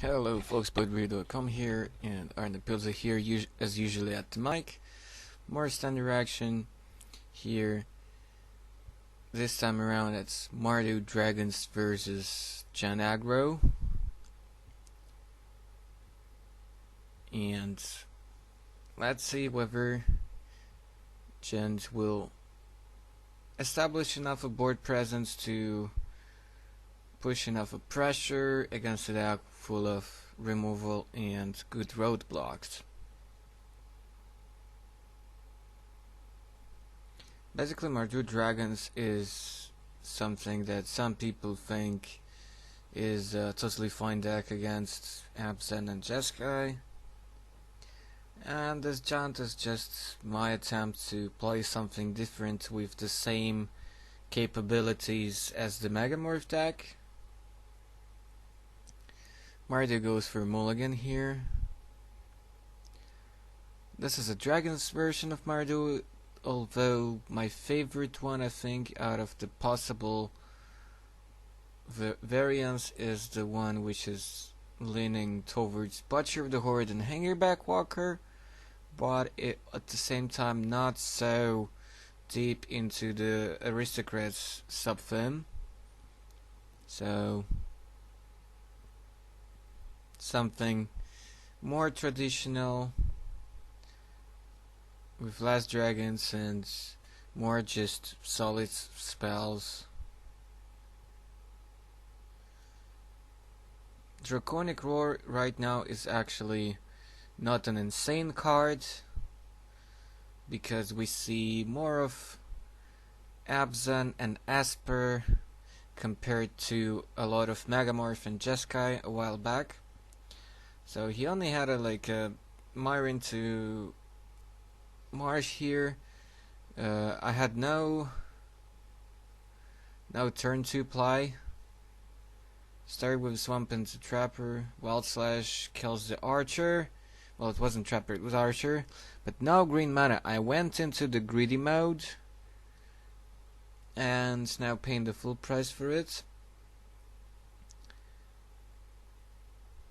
Hello folks, BudWeird.com here, and Arne Pilza here, as usually at the mic. More standard action here. This time around it's Mardu Dragons versus Aggro. And let's see whether Gens will establish enough of board presence to push enough of pressure against a deck full of removal and good roadblocks. Basically, Mardu Dragons is something that some people think is a totally fine deck against BFZ and Jeskai. And this Giant is just my attempt to play something different with the same capabilities as the Megamorph deck. Mardu goes for Mulligan here. This is a Dragon's version of Mardu, although my favorite one, I think, out of the possible variants is the one which is leaning towards Butcher of the Horde and Hangerback Walker, but at the same time not so deep into the Aristocrats sub-theme. So something more traditional with less dragons and more just solid spells. Draconic Roar right now is actually not an insane card, because we see more of Abzan and Esper compared to a lot of Megamorph and Jeskai a while back. So he only had a Myron to Marsh here. I had no turn 2 play. Started with Swamp into Trapper. Wild Slash kills the Archer. Well, it wasn't Trapper, it was Archer. But no green mana. I went into the greedy mode and now paying the full price for it.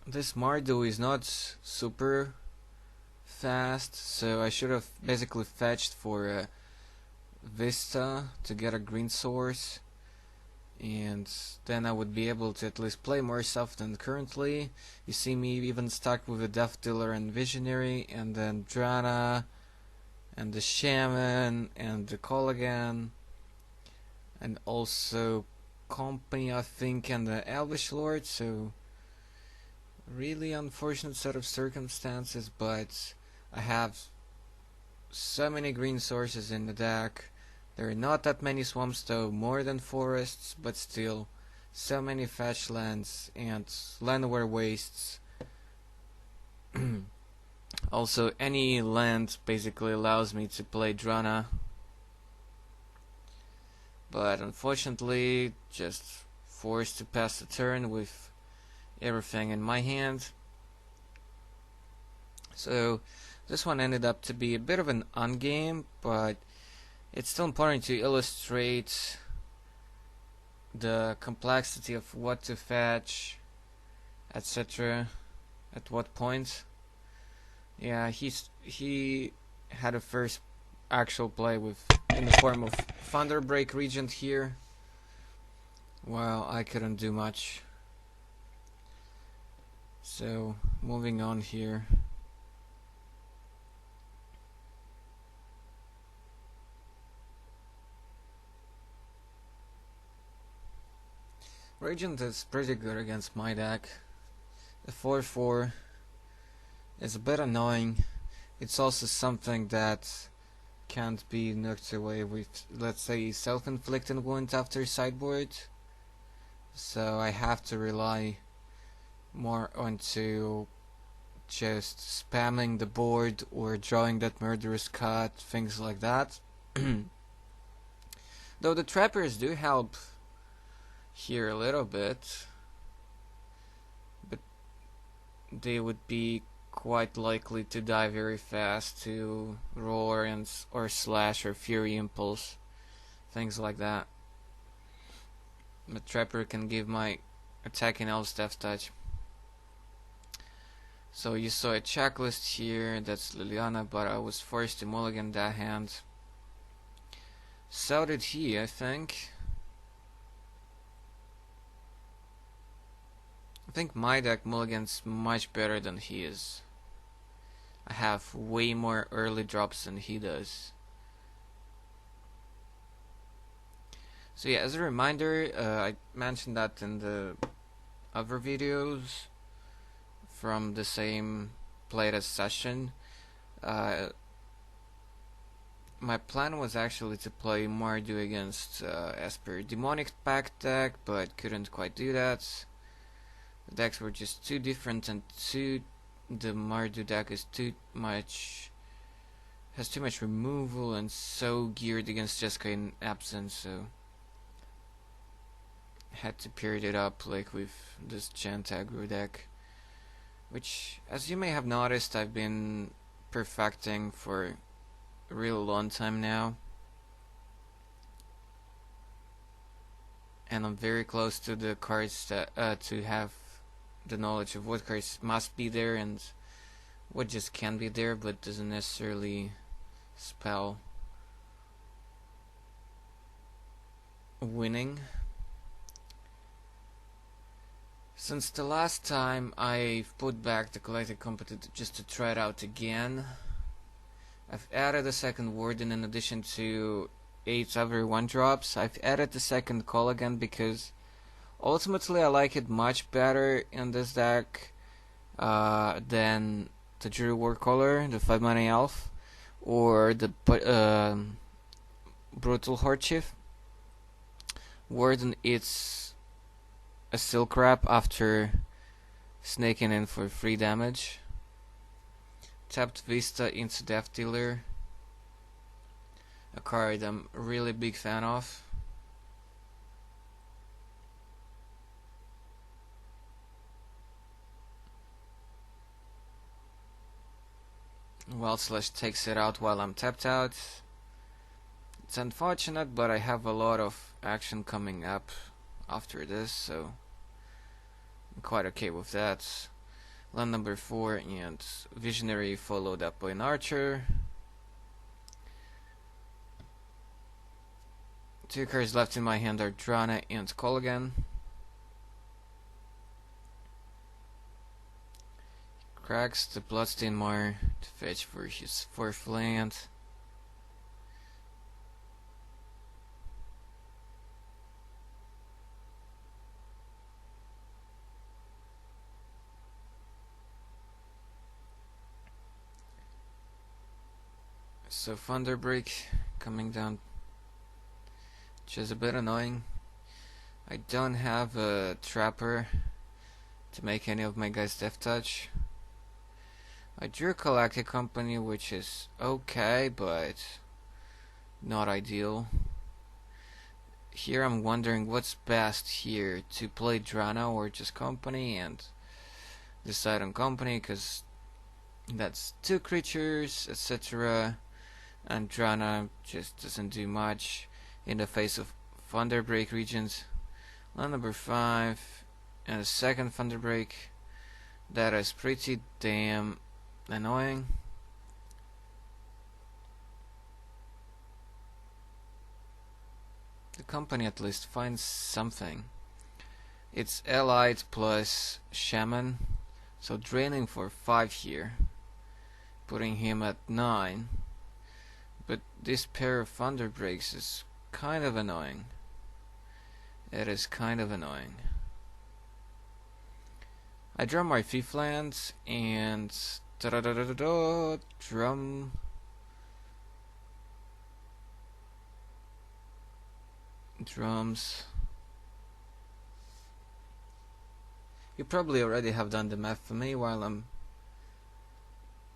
This Mardu is not super fast, so I should have basically fetched for a Vista to get a green source, and then I would be able to at least play more stuff than currently. You see me even stuck with a Death Dealer and Visionary, and then Drana, and the Shaman, and the Colligan, and also Company, I think, and the Elvish Lord, so really unfortunate set of circumstances, but I have so many green sources in the deck. There are not that many swamps though, more than forests, but still so many fetch lands and landware wastes. Also, any land basically allows me to play Drana, but unfortunately just forced to pass the turn with everything in my hand. So this one ended up to be a bit of an ungame, but it's still important to illustrate the complexity of what to fetch, etc. at what point. Yeah, he had a first actual play in the form of Thunderbreak Regent here. Well, I couldn't do much. So, moving on here. Regent is pretty good against my deck. The 4/4 is a bit annoying. It's also something that can't be knocked away with, let's say, self-inflicted wound after sideboard. So I have to rely more onto just spamming the board or drawing that murderous card, things like that. Though the trappers do help here a little bit, but they would be quite likely to die very fast to Roar or Slash or Fury Impulse, things like that. The Trapper can give my attacking Elves Death Touch. So you saw a checklist here, that's Liliana, but I was forced to mulligan that hand. So did he, I think. I think my deck mulligans much better than he is. I have way more early drops than he does. So yeah, as a reminder, I mentioned that in the other videos from the same playtest session. My plan was actually to play Mardu against Esper Demonic Pact deck, but couldn't quite do that. The decks were just too different, and the Mardu deck is has too much removal and so geared against Jessica in absence, so had to pair it up like with this Chant Aggro deck, which, as you may have noticed, I've been perfecting for a real long time now, and I'm very close to the cards that to have the knowledge of what cards must be there and what just can be there but doesn't necessarily spell winning. Since the last time I've put back the collected competitor just to try it out again, I've added a second warden in addition to 8 other 1-drops. I've added the second call again because ultimately I like it much better in this deck than the Druid Warcaller, the 5-mana elf, or the Brutal Horde Chief. Warden, it's a Silk Wrap after snaking in for 3 damage. Tapped Vista into Death Dealer, a card I'm a really big fan of. Wild Slash takes it out while I'm tapped out. It's unfortunate, but I have a lot of action coming up after this, so I'm quite okay with that. Land number 4 and Visionary followed up by an Archer. 2 cards left in my hand are Drana and Kolaghan. Cracks the Bloodstained Mar to fetch for his 4th land. So Thunderbreak coming down, which is a bit annoying. I don't have a Trapper to make any of my guys Death Touch. I drew a Galactic Company, which is okay, but not ideal. Here I'm wondering what's best here, to play Drana or just Company, and decide on Company, because that's 2 creatures, etc. And Drana just doesn't do much in the face of Thunderbreak regions. Land number 5 and a second Thunderbreak. That is pretty damn annoying. The company at least finds something. It's Allied plus Shaman, so draining for 5 here, putting him at 9. But this pair of Thunderbreaks is kind of annoying. It is kind of annoying. I draw my 5th land and drums. You probably already have done the math for me while I'm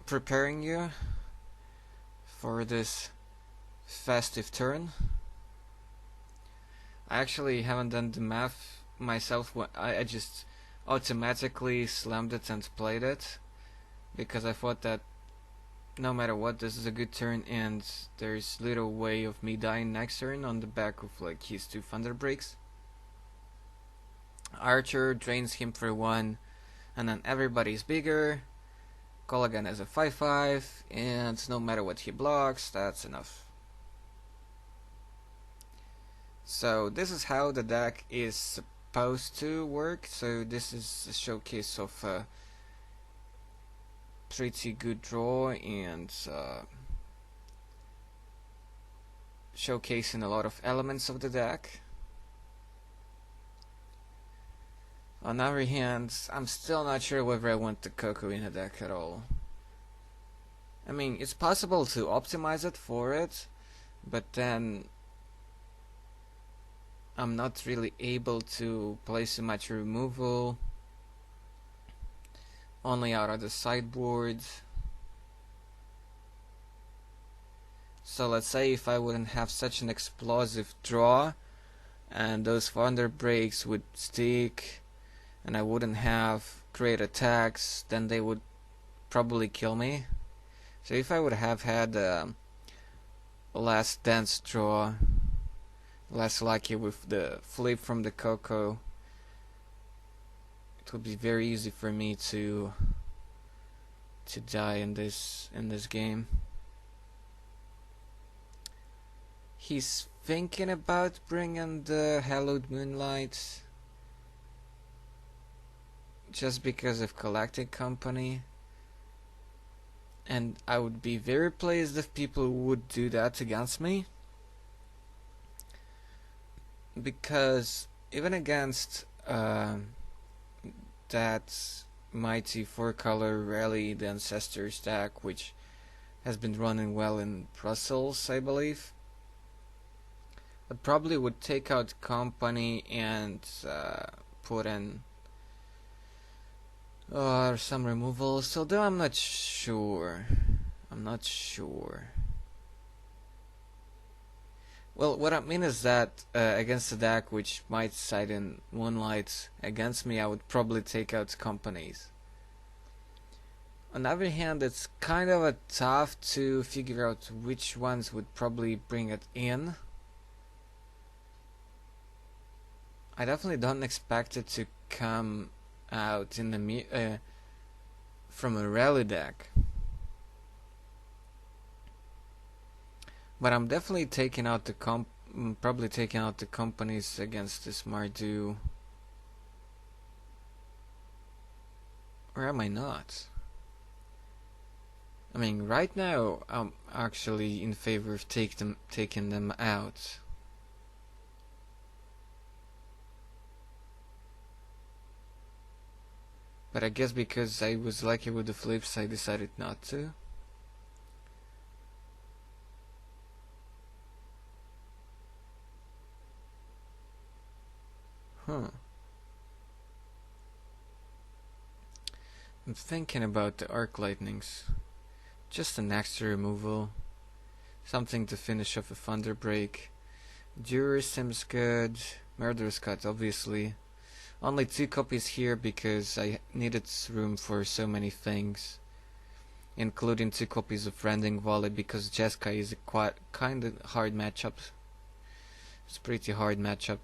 preparing you for this festive turn. I actually haven't done the math myself. I just automatically slammed it and played it because I thought that no matter what, this is a good turn and there's little way of me dying next turn on the back of like his 2 Thunderbreaks. Archer drains him for 1 and then everybody's bigger. Colligan has a 5/5, and no matter what he blocks, that's enough. So this is how the deck is supposed to work. So this is a showcase of a pretty good draw and showcasing a lot of elements of the deck. On the other hand, I'm still not sure whether I want the Coco in the deck at all. I mean, it's possible to optimize it for it, but then I'm not really able to play so much removal only out of the sideboard. So let's say if I wouldn't have such an explosive draw and those thunder breaks would stick and I wouldn't have great attacks, then they would probably kill me. So if I would have had less dense draw, less lucky with the flip from the Coco, it would be very easy for me to die in this game. He's thinking about bringing the Hallowed Moonlight just because of Collecting Company, and I would be very pleased if people would do that against me, because even against that mighty 4-color Rally the Ancestors deck, which has been running well in Brussels, I believe, I probably would take out Company and put in some removals, although I'm not sure. Well, what I mean is that against a deck which might side in Moonlight against me, I would probably take out Companies. On the other hand, it's kind of tough to figure out which ones would probably bring it in. I definitely don't expect it to come out in the from a rally deck, but I'm definitely taking out the probably taking out the Companies against this Mardu. Or am I not? I mean, right now I'm actually in favor of taking them out. But I guess because I was lucky with the flips, I decided not to. I'm thinking about the Arc Lightnings. Just an extra removal. Something to finish off a Thunder Break. Jury seems good. Murderous Cut, obviously. Only 2 copies here because I needed room for so many things, including 2 copies of Rending Volley because Jeska is a kind of hard matchup. It's a pretty hard matchup.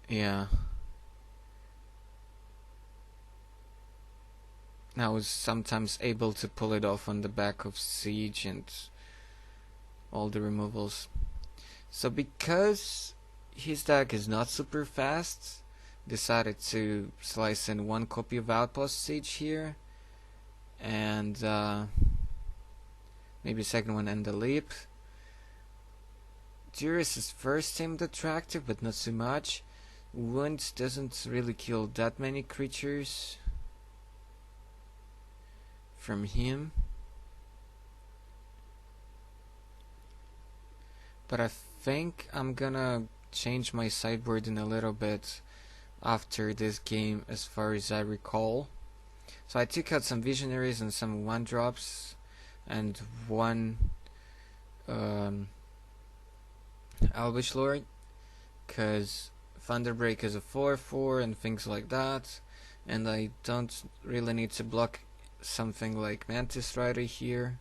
Yeah. I was sometimes able to pull it off on the back of Siege and all the removals. So because his deck is not super fast, decided to slice in 1 copy of Outpost Siege here, and maybe a second one and the Leap. Durius is first seemed attractive, but not so much. Wound doesn't really kill that many creatures from him, but I think I'm gonna change my sideboard in a little bit after this game, as far as I recall. So I took out some Visionaries and some 1-drops and 1 Elvish Lord, because Thunderbreak is a 4/4 and things like that, and I don't really need to block something like Mantis Rider here.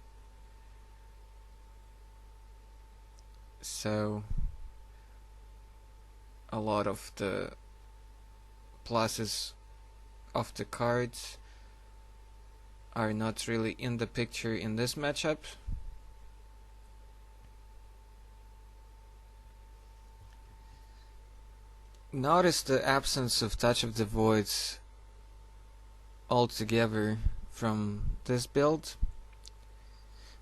So a lot of the pluses of the cards are not really in the picture in this matchup. Notice the absence of Touch of the Voids altogether from this build.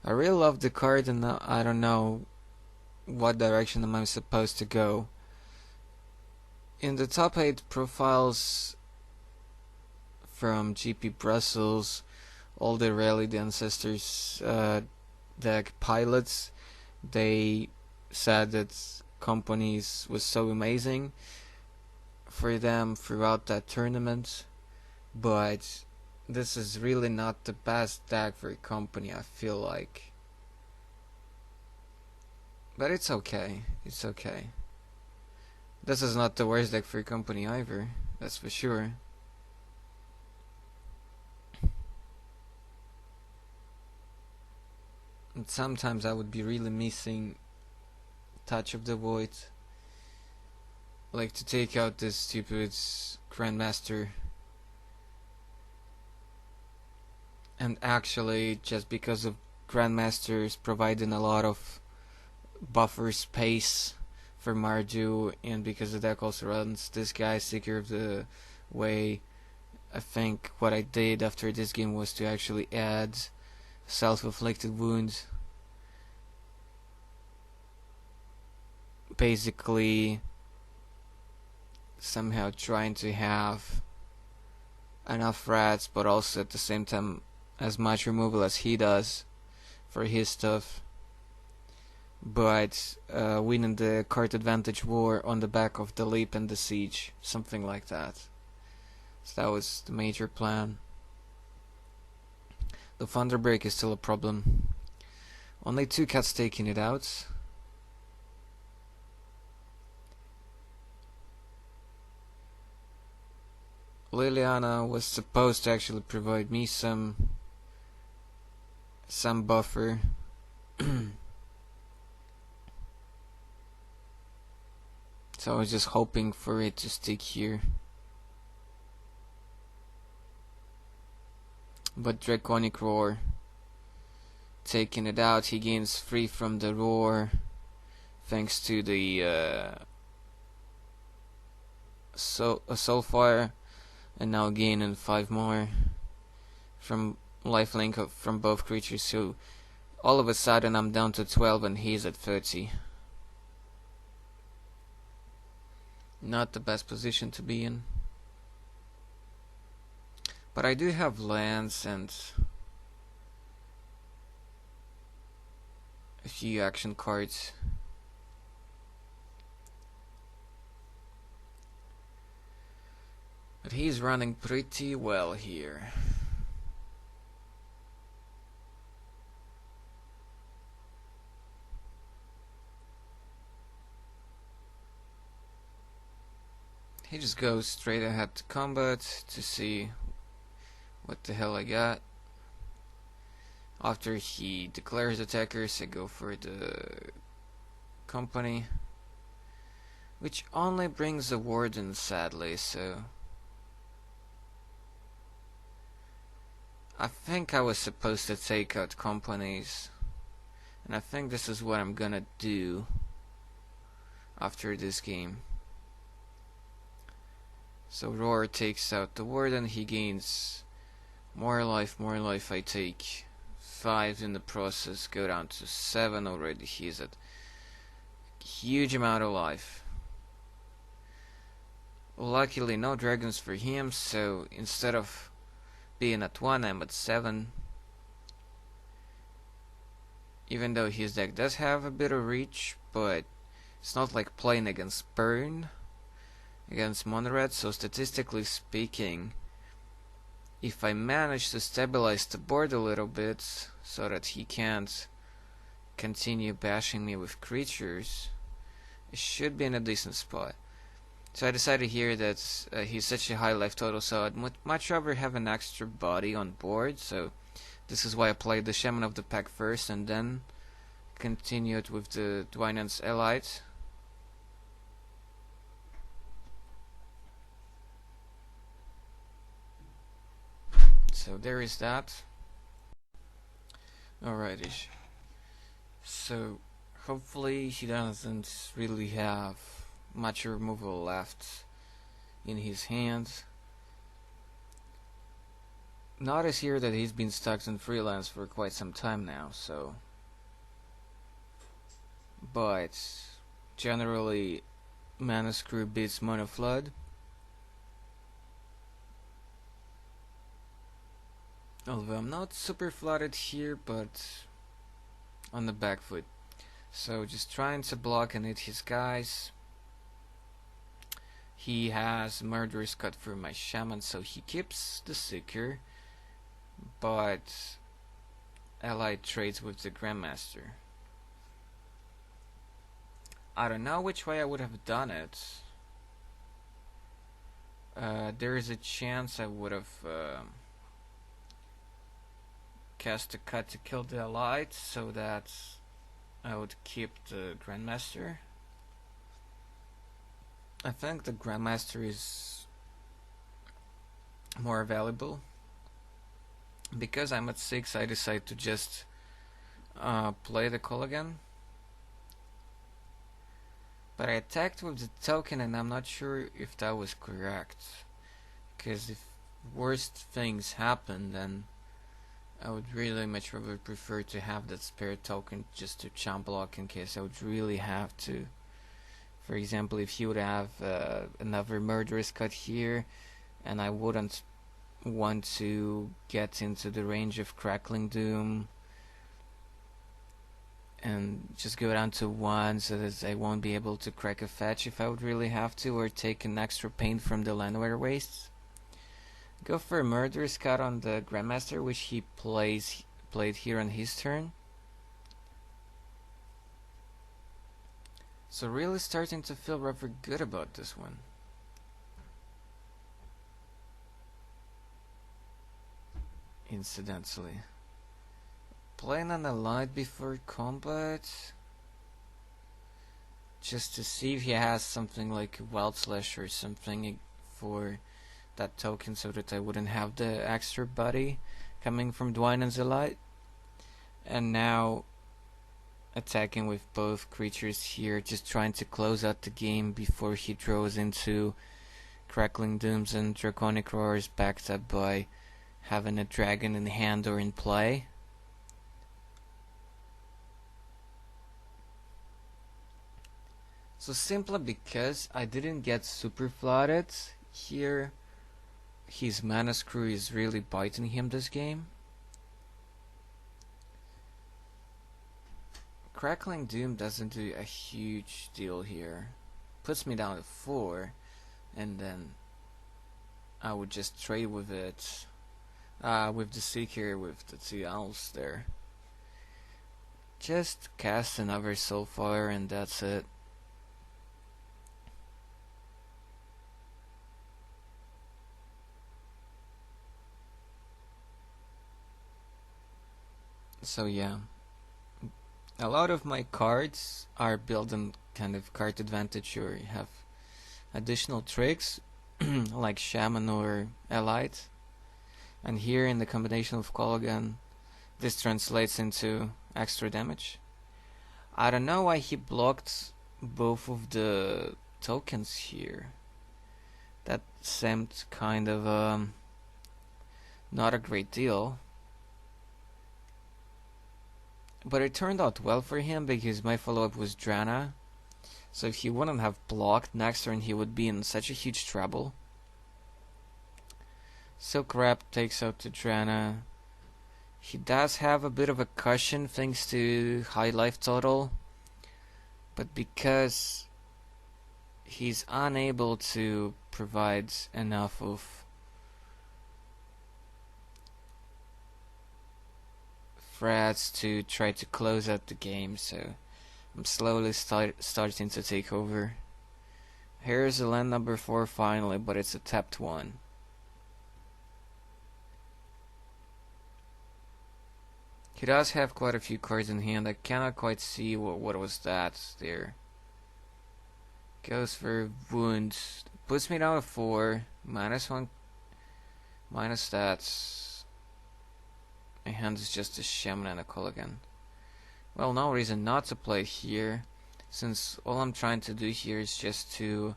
I really love the card, and I don't know what direction am I supposed to go. In the top 8 profiles from GP Brussels, all the Rally the Ancestors deck pilots, they said that Companies was so amazing for them throughout that tournament, but this is really not the best deck for Company, I feel like. But it's okay, it's okay. This is not the worst deck for Company either, that's for sure. And sometimes I would be really missing Touch of the Void, like to take out this stupid Grandmaster. And actually, just because of Grandmasters providing a lot of buffer space for Mardu, and because the deck also runs this guy Seeker of the Way, I think what I did after this game was to actually add Self-Inflicted Wound. Basically, somehow trying to have enough rats, but also at the same time as much removal as he does for his stuff, but winning the card advantage war on the back of the leap and the siege, something like that. So that was the major plan. The Thunderbreak is still a problem. Only 2 cats taking it out. Liliana was supposed to actually provide me some buffer. So I was just hoping for it to stick here. But Draconic Roar, taking it out, he gains 3 from the Roar, thanks to the Soulfire, and now gaining 5 more from lifelink from both creatures. So all of a sudden I'm down to 12 and he's at 30. Not the best position to be in. But I do have lands and a few action cards. But he's running pretty well here. He just goes straight ahead to combat to see what the hell I got. After he declares attackers, I go for the company, which only brings a warden, sadly, so I think I was supposed to take out companies, and I think this is what I'm gonna do after this game. So Roar takes out the warden, he gains more life, I take 5 in the process, go down to 7 already. He's at a huge amount of life. Luckily no dragons for him, so instead of being at 1, I'm at 7. Even though his deck does have a bit of reach, but it's not like playing against Burn, against Monored, so statistically speaking, if I manage to stabilize the board a little bit so that he can't continue bashing me with creatures, it should be in a decent spot. So I decided here that he's such a high life total, so I'd much rather have an extra body on board, so this is why I played the Shaman of the Pack first and then continued with the Dwynen's Elite. so there is that. Alrighty. So hopefully he doesn't really have much removal left in his hands. Notice here that he's been stuck in freelance for quite some time now, so. But generally, Mana Screw beats Mana Flood. Although I'm not super flooded here, but on the back foot. So just trying to block and hit his guys. He has Murderous Cut for my Shaman, so he keeps the Seeker, but allied trades with the Grandmaster. I don't know which way I would have done it. There is a chance I would have cast a cut to kill the allied, so that I would keep the Grandmaster. I think the Grandmaster is more valuable. Because I'm at 6, I decide to just play the call again. But I attacked with the token, and I'm not sure if that was correct. Because if worst things happen, then I would really much rather prefer to have that spare token just to chump block in case I would really have to. For example, if he would have another Murderous Cut here, and I wouldn't want to get into the range of Crackling Doom and just go down to 1 so that I won't be able to crack a fetch if I would really have to, or take an extra pain from the Landwehr Wastes. Go for a Murderous Cut on the Grandmaster, which he played here on his turn. So really starting to feel rather good about this one. Incidentally, playing an allied before combat just to see if he has something like Wild Slash or something for that token, so that I wouldn't have the extra body coming from Dwynen's allied. And now attacking with both creatures here, just trying to close out the game before he draws into Crackling Dooms and Draconic Roars, backed up by having a dragon in hand or in play. So simply because I didn't get super flooded here, his Mana Screw is really biting him this game. Crackling Doom doesn't do a huge deal here. Puts me down to 4, and then I would just trade with it. With the Seeker, with the 2 owls there. Just cast another Soulfire and that's it. So yeah, a lot of my cards are built on kind of card advantage or have additional tricks like Shaman or Allied. And here in the combination of Kolaghan, this translates into extra damage. I don't know why he blocked both of the tokens here. That seemed kind of not a great deal. But it turned out well for him because my follow-up was Drana. So if he wouldn't have blocked, next turn he would be in such a huge trouble. Silk Wrap takes out the Drana. He does have a bit of a cushion thanks to high life total. But because he's unable to provide enough of threats to try to close out the game, so I'm slowly starting to take over. Here's a land number 4 finally, but it's a tapped one. He does have quite a few cards in hand. I cannot quite see what was that there. Goes for wounds. Puts me down to 4. -1. Minus that. My hand is just a Shaman and a Colligan. Well, no reason not to play here, since all I'm trying to do here is just to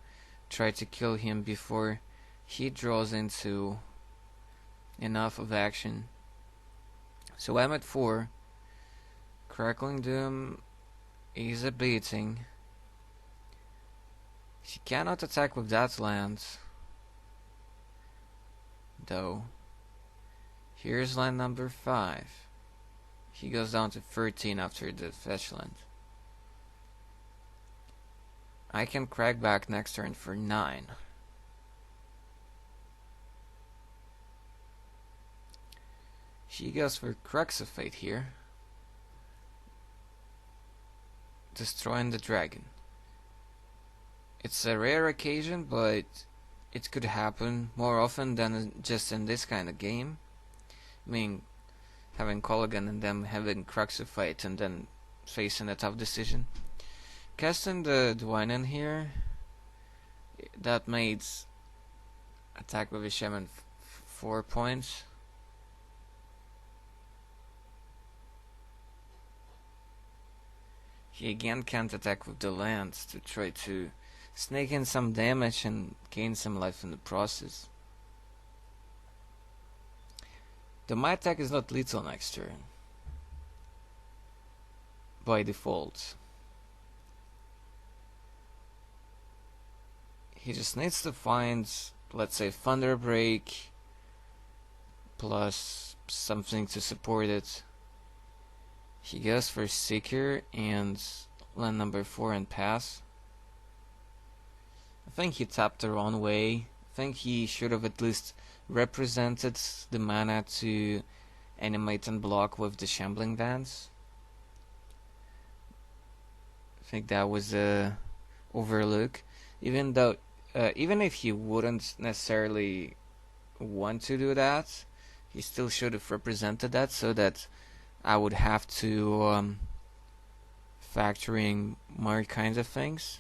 try to kill him before he draws into enough of action. So I'm at 4. Crackling Doom is a beating. She cannot attack with that land, though. Here's land number 5. He goes down to 13 after the fetch land. I can crack back next turn for 9. She goes for Crux of Fate here, destroying the dragon. It's a rare occasion, but it could happen more often than just in this kind of game. I mean, having Colligan and them having Crux of Fate and then facing a tough decision. Casting the Dwayne here, that made attack with a Shaman 4 points. He again can't attack with the lands to try to snake in some damage and gain some life in the process. The my attack is not lethal next turn by default. He just needs to find, let's say, Thunder Break plus something to support it. He goes for Seeker and land number 4 and pass. I think he tapped the wrong way. I think he should have at least represented the mana to animate and block with the Shambling Vans. I think that was a overlook. Even if he wouldn't necessarily want to do that, he still should have represented that so that I would have to factor in more kinds of things.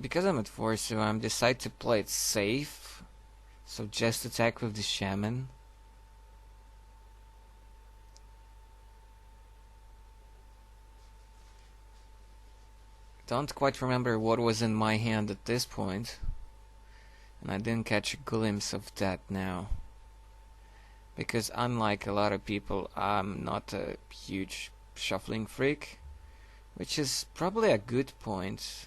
Because I'm at 4, so I'm decide to play it safe. So just attack with the Shaman. Don't quite remember what was in my hand at this point, and I didn't catch a glimpse of that now. Because unlike a lot of people, I'm not a huge shuffling freak, which is probably a good point.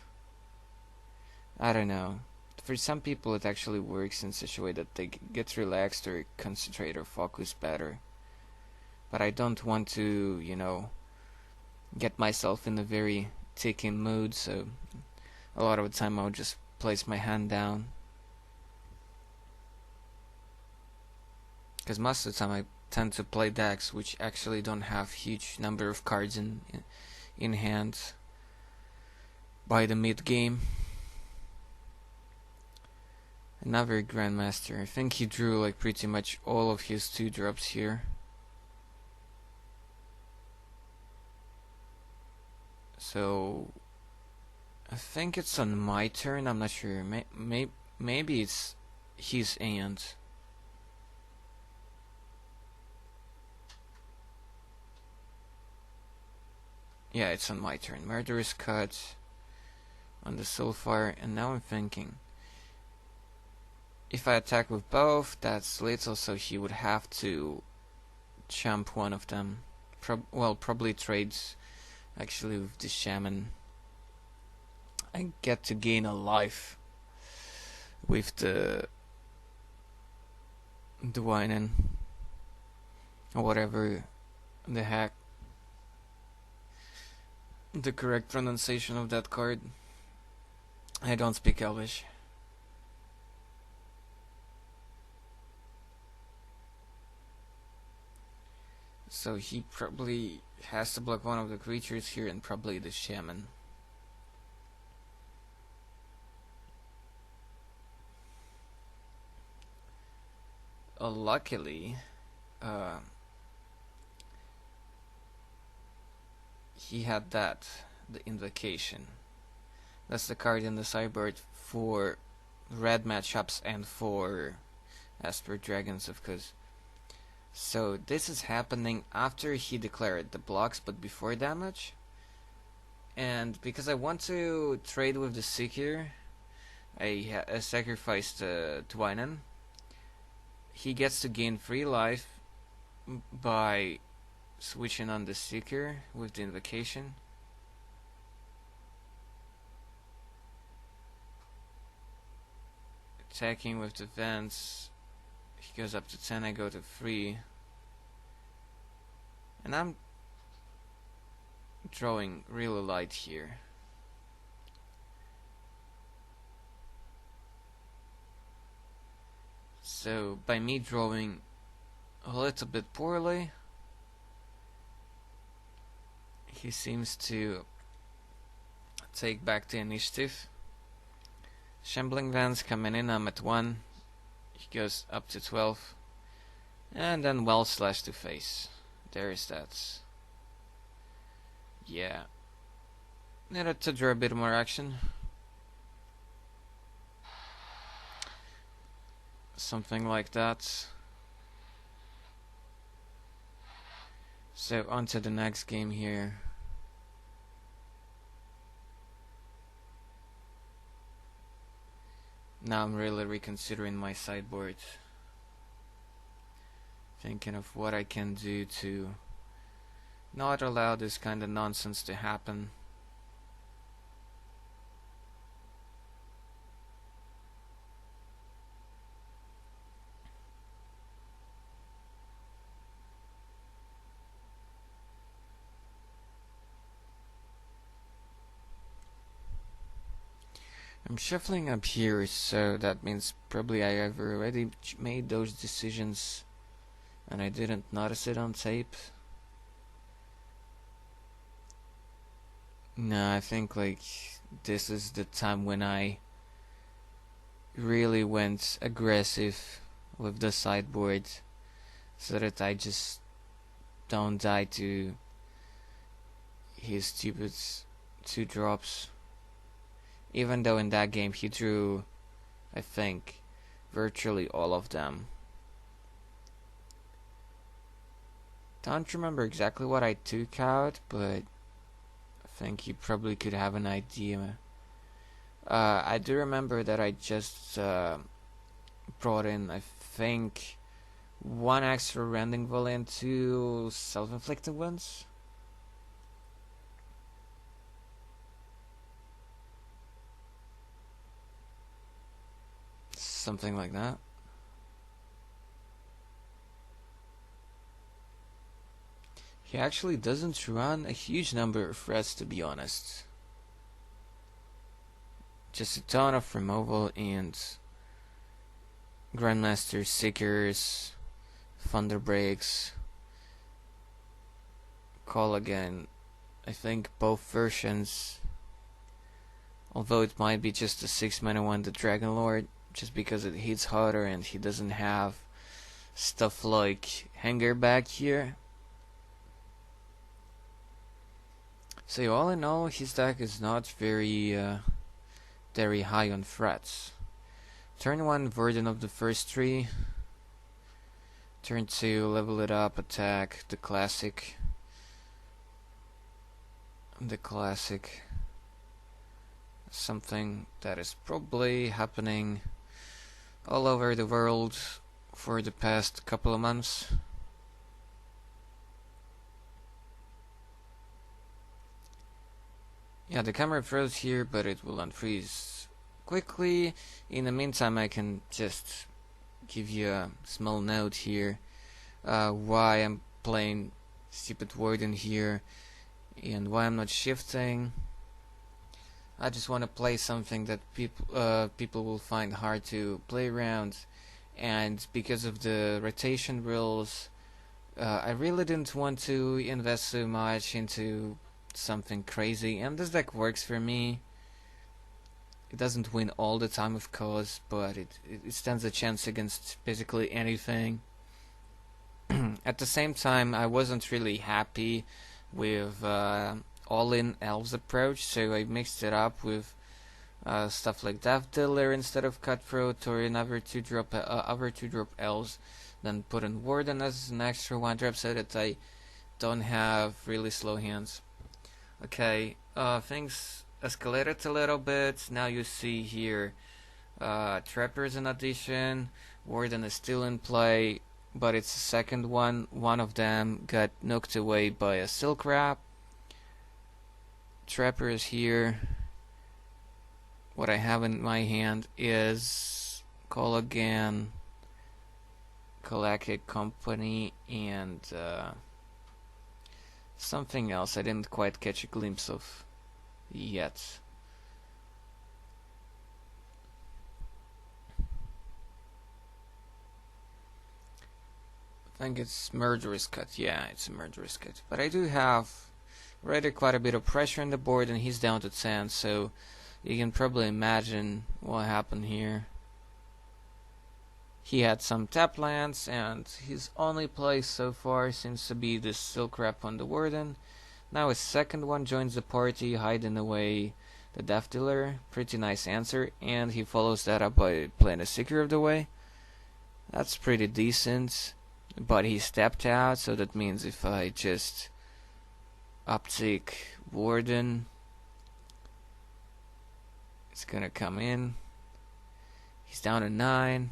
I don't know. For some people it actually works in such a way that they get relaxed or concentrate or focus better. But I don't want to, get myself in a very ticking mood, so a lot of the time I'll just place my hand down. Because most of the time I tend to play decks which actually don't have huge number of cards in hand by the mid game. Another Grandmaster. I think he drew like pretty much all of his 2-drops here. So I think it's on my turn. I'm not sure. Maybe it's his end. Yeah, it's on my turn. Murderous Cut on the Soulfire, and now I'm thinking, if I attack with both, that's lethal, so he would have to jump one of them. Probably trades actually with the Shaman. I get to gain a life with the Dwayne or whatever the heck the correct pronunciation of that card. I don't speak Elvish. So he probably has to block one of the creatures here and probably the Shaman. Luckily, he had the Invocation. That's the card in the sideboard for red matchups and for Esper Dragons, of course. So this is happening after he declared the blocks but before damage. And because I want to trade with the Seeker, I sacrificed Twinen. He gets to gain 3 life by switching on the Seeker with the Invocation. Attacking with the Vents, he goes up to 10, I go to 3. And I'm drawing really light here. So by me drawing a little bit poorly, he seems to take back the initiative. Shambling Vans coming in, I'm at 1. He goes up to 12. And then well slash to face. There is that. Yeah. Needed to draw a bit more action. Something like that. So on to the next game here. Now I'm really reconsidering my sideboard. Thinking of what I can do to not allow this kind of nonsense to happen. I'm shuffling up here, so that means probably I have already made those decisions and I didn't notice it on tape. No, I think like this is the time when I really went aggressive with the sideboard so that I just don't die to his stupid 2 drops. Even though in that game he drew, I think, virtually all of them. Don't remember exactly what I took out, but I think you probably could have an idea. I do remember that I just brought in, I think, 1 extra Rending Volley and 2 self-inflicted ones. Something like that. He actually doesn't run a huge number of threats, to be honest. Just a ton of removal and Grandmaster Seekers, Thunder Breaks, Call Again. I think both versions, although it might be just a 6-mana one, the Dragon Lord, just because it hits harder and he doesn't have stuff like Hanger back here. So all in all, his deck is not very high on threats. Turn 1, Verdant of the first 3. Turn 2, level it up, attack, the classic. Something that is probably happening all over the world for the past couple of months. Yeah, the camera froze here, but it will unfreeze quickly. In the meantime, I can just give you a small note here why I'm playing Stupid Warden here and why I'm not shifting. I just want to play something that people will find hard to play around, and because of the rotation rules, I really didn't want to invest so much into something crazy, and this deck works for me. It doesn't win all the time, of course, but it stands a chance against basically anything. At the same time, I wasn't really happy with all-in elves approach, so I mixed it up with stuff like Death Dealer instead of Cutthroat, or another 2-drop elves then put in Warden as an extra 1-drop so that I don't have really slow hands. Okay, things escalated a little bit. Now you see here Trapper is an addition, Warden is still in play, but it's the second one. One of them got knocked away by a Silk Wrap. Trapper is here. What I have in my hand is Call Again, Kalaki Company, and something else I didn't quite catch a glimpse of yet. I think it's Murderous Cut. Yeah, it's a Murderous Cut. But I do have already quite a bit of pressure on the board, and he's down to 10, so you can probably imagine what happened here. He had some tap lands, and his only play so far seems to be the Silk Wrap on the Warden. Now his second one joins the party, hiding away the Death Dealer. Pretty nice answer, and he follows that up by playing a Seeker of the Way. That's pretty decent, but he stepped out, so that means if I just uptick Warden, it's gonna come in. He's down to 9.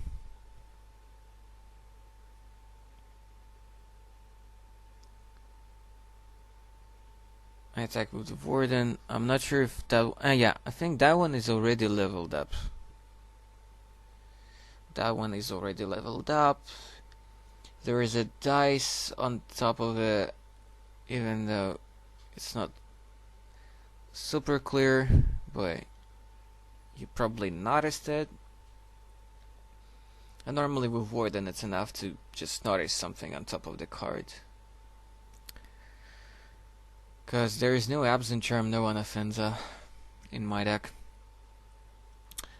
I attack with the Warden. I'm not sure if that... yeah, I think that one is already leveled up. That one is already leveled up. There is a dice on top of it, even though it's not super clear, but you probably noticed it. And normally with Warden it's enough to just notice something on top of the card. Because there is no Absent Charm, no Anafinza in my deck.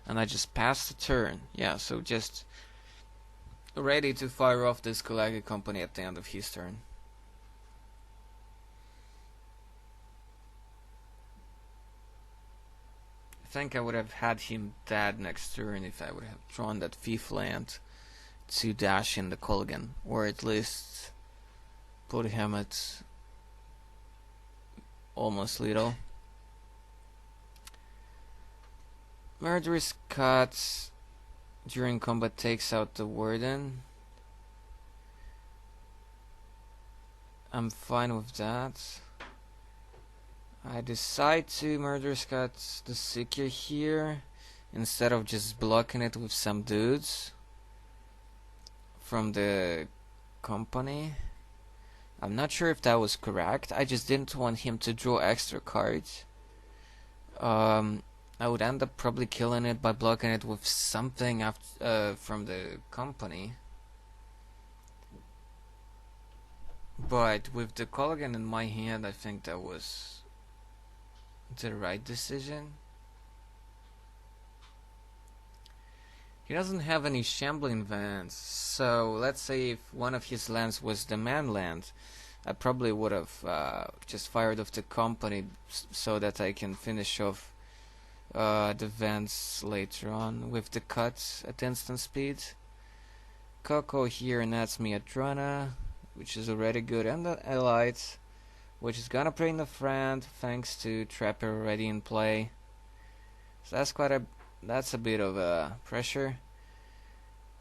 And I just passed the turn. Yeah, so just ready to fire off this Kalaki Company at the end of his turn. I think I would have had him dead next turn if I would have drawn that 5th land to dash in the Colgan, or at least put him at almost lethal. Murderous Cut during combat takes out the Warden. I'm fine with that. I decide to Murderous Cut the Seeker here instead of just blocking it with some dudes from the company. I'm not sure if that was correct. I just didn't want him to draw extra cards. I would end up probably killing it by blocking it with something after, from the company. But with the Colgan in my hand, I think that was the right decision. He doesn't have any shambling lands, so let's say if one of his lands was the man land, I probably would have just fired off the company so that I can finish off the vents later on with the cuts at instant speed. Coco here nets me a Drana, which is already good, and the Elite, which is gonna bring the friend thanks to Trapper already in play. So that's a bit of pressure.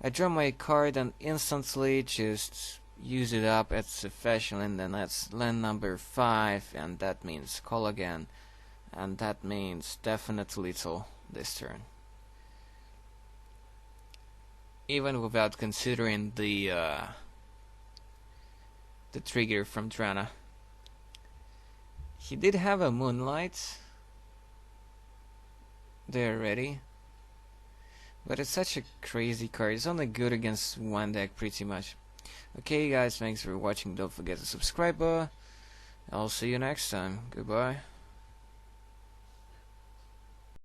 I draw my card and instantly just use it up at sufficient, and then that's land number 5, and that means call again, and that means definite lethal this turn. Even without considering the trigger from Drana. He did have a Moonlight there already, but it's such a crazy card. It's only good against one deck pretty much. Okay guys, thanks for watching. Don't forget to subscribe. I'll see you next time. Goodbye.